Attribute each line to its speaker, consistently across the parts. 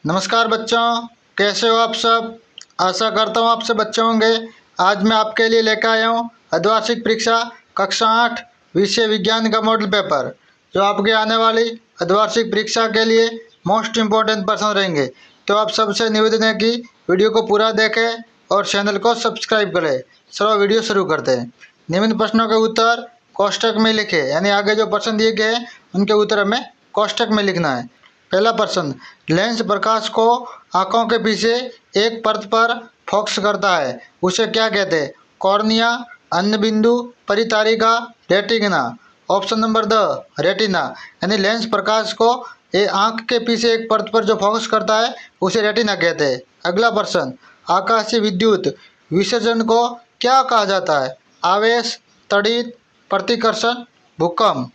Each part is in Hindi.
Speaker 1: नमस्कार बच्चों, कैसे हो आप सब। आशा करता हूँ आप सब अच्छे होंगे। आज मैं आपके लिए लेकर आया हूँ अर्धवार्षिक परीक्षा कक्षा 8 विषय विज्ञान का मॉडल पेपर, जो आपके आने वाली अर्धवार्षिक परीक्षा के लिए मोस्ट इम्पोर्टेंट प्रश्न रहेंगे। तो आप सबसे निवेदन है कि वीडियो को पूरा देखें और चैनल को सब्सक्राइब करें। चलो वीडियो शुरू करते हैं। निम्न प्रश्नों के उत्तर कोष्टक में लिखे, यानी आगे जो प्रश्न दिए गए हैं उनके उत्तर हमें कोष्टक में लिखना है। पहला प्रश्न, लेंस प्रकाश को आंखों के पीछे एक परत पर फोकस करता है, उसे क्या कहते हैं। कॉर्निया, अन्य बिंदु, परितारिका, retina. Option number the retina, यानी लेंस प्रकाश को आंख के पीछे एक परत पर जो फोकस करता है उसे रेटिना कहते हैं। अगला प्रश्न, आकाशीय विद्युत विसर्जन को क्या कहा जाता है। आवेश, तड़ित, प्रतिकर्षण, भूकंप।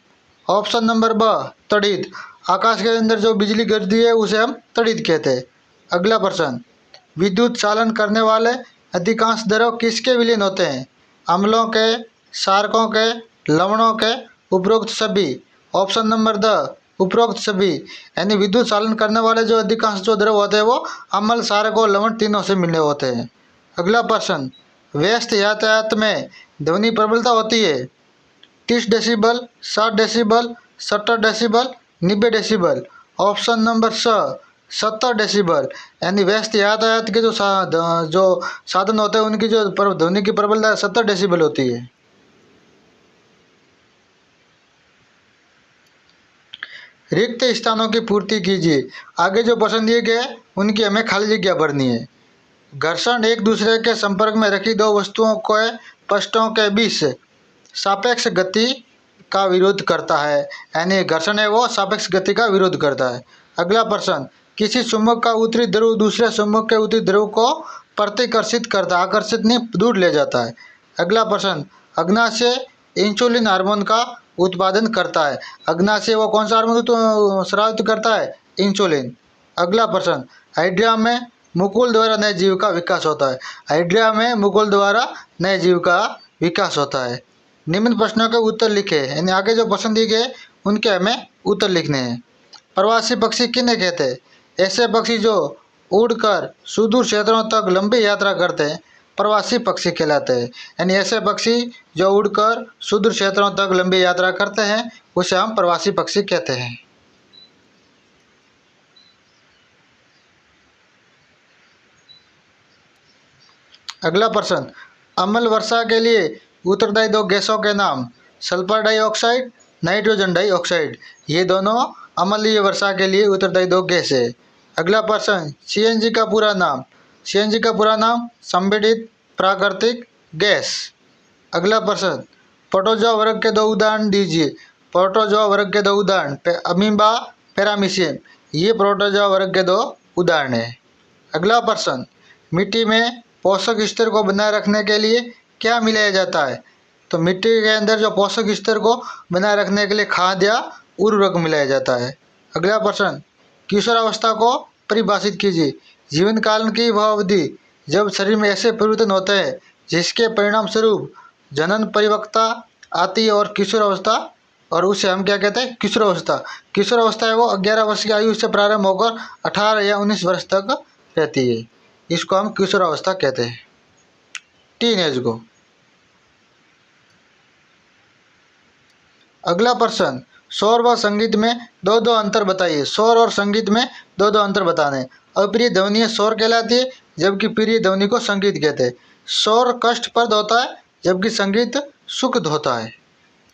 Speaker 1: ऑप्शन नंबर ब तड़ित, आकाश के अंदर जो बिजली गिरती है उसे हम तड़ित कहते हैं। अगला प्रश्न, विद्युत चालन करने वाले अधिकांश द्रव किसके विलीन होते हैं। अम्लों के, क्षारकों के, लवणों के, उपरोक्त सभी। ऑप्शन नंबर द उपरोक्त सभी, यानी विद्युत चालन करने वाले जो अधिकांश जो द्रव होते हैं वो अम्ल, क्षारक और लवण तीनों से मिले होते हैं। अगला प्रश्न, व्यस्त यातायात में ध्वनि प्रबलता होती है 30 decibel, 60 decibel, 70 decibel, 90 decibel. Option number स 70 डेसिबल, यानी व्यस्त यातायात के जो साधन होते हैं उनकी जो ध्वनि की प्रबलता 70 डेसिबल होती है। रिक्त स्थानों की पूर्ति कीजिए। आगे जो प्रश्न दिए गए उनकी हमें खाली जगह भरनी है। घर्षण एक दूसरे के संपर्क में रखी दो वस्तुओं के पृष्ठों के बीच सापेक्ष गति का विरोध करता है, यानी घर्षण है वो सापेक्ष गति का विरोध करता है। अगला प्रश्न, किसी चुंबक का उत्तरी ध्रुव दूसरे चुंबक के उत्तरी ध्रुव को प्रतिकर्षित करता है, आकर्षित नहीं दूर ले जाता है। अगला प्रश्न, अग्नाशय इंसुलिन हार्मोन का उत्पादन करता है। अग्नाशय वो कौन सा हार्मोन स्रावित करता है, इंसुलिन। अगला प्रश्न, हाइड्रिया में मुकुल द्वारा नए जीव का विकास होता है। हाइड्रिया में मुकुल द्वारा नए जीव का विकास होता है। निम्न प्रश्नों के उत्तर लिखे, यानी आगे जो प्रश्न दिए गए उनके हमें उत्तर लिखने हैं। प्रवासी पक्षी किन्हें कहते हैं। ऐसे पक्षी जो उड़कर सुदूर क्षेत्रों तक लंबी यात्रा करते हैं प्रवासी पक्षी कहलाते हैं, यानी ऐसे पक्षी जो उड़कर सुदूर क्षेत्रों तक लंबी यात्रा करते हैं उसे हम प्रवासी पक्षी कहते हैं। अगला प्रश्न, अम्ल वर्षा के लिए उत्तरदायी दो गैसों के नाम। सल्फर डाइऑक्साइड, नाइट्रोजन डाइऑक्साइड, ये दोनों अम्लीय वर्षा के लिए उत्तरदायी दो गैस है। अगला प्रश्न, सीएनजी का पूरा नाम। सीएनजी का पूरा नाम संपीड़ित प्राकृतिक गैस। अगला प्रश्न, प्रोटोजोआ वर्ग के दो उदाहरण दीजिए। प्रोटोजोआ वर्ग के दो उदाहरण, अमीबा, पैरामीशियम, ये प्रोटोजोआ वर्ग के दो उदाहरण है। अगला प्रश्न, मिट्टी में पोषक स्तर को बनाए रखने के लिए क्या मिलाया जाता है। तो मिट्टी के अंदर जो पोषक स्तर को बनाए रखने के लिए खाद या उर्वरक मिलाया जाता है। अगला प्रश्न, किशोरावस्था को परिभाषित कीजिए। जीवन काल की वह अवधि जब शरीर में ऐसे परिवर्तन होते हैं जिसके परिणाम स्वरूप जनन परिपक्वता आती है और किशोरावस्था, और उसे हम क्या कहते हैं, किशोरावस्था। किशोरावस्था है वो 11 वर्ष की आयु से प्रारंभ होकर 18 या 19 वर्ष तक रहती है, इसको हम किशोरावस्था कहते हैं, टीन एज को। अगला प्रश्न, शोर व संगीत में दो दो अंतर बताइए। शोर और संगीत में दो दो अंतर बताने। अप्रिय ध्वनि शोर कहलाती है जबकि प्रिय ध्वनि को संगीत कहते हैं। शोर कष्टप्रद होता है जबकि संगीत सुखद होता है।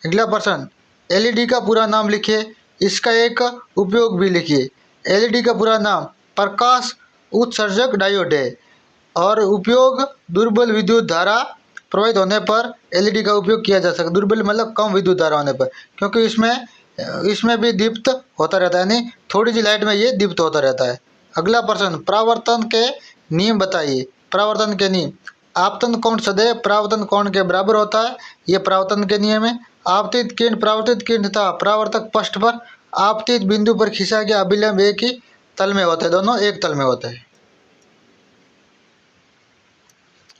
Speaker 1: अगला प्रश्न, एलईडी का पूरा नाम लिखिए, इसका एक उपयोग भी लिखिए। एलईडी का पूरा नाम प्रकाश उत्सर्जक डायोड है और उपयोग दुर्बल विद्युत धारा प्रवाहित होने पर एलईडी का उपयोग किया जा सकता है। दुर्बल मतलब कम विद्युत धारा होने पर, क्योंकि इसमें भी दीप्त होता रहता है, यानी थोड़ी सी लाइट में ये दीप्त होता रहता है। अगला प्रश्न, परावर्तन के नियम बताइए। परावर्तन के नियम, आपतन कोण सदैव परावर्तन कोण के बराबर होता है, ये परावर्तन के नियम है। आपतित किरण परावर्तित किरण तथा परावर्तक पृष्ठ पर आपतित बिंदु पर खिंचा गया अभिलंब एक ही तल में होते हैं, दोनों एक तल में होते हैं।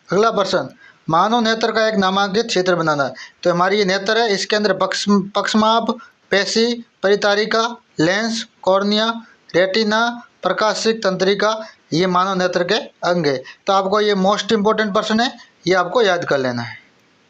Speaker 1: अगला प्रश्न, मानव नेत्र का एक नामांकित क्षेत्र बनाना। तो हमारी ये नेत्र है, इसके अंदर पक्षमाप, पेशी, परितारिका, लेंस, कॉर्निया, रेटिना, प्रकाशिक तंत्रिका ये मानव नेत्र के अंग है। तो आपको ये मोस्ट इंपॉर्टेंट प्रश्न है, ये आपको याद कर लेना है।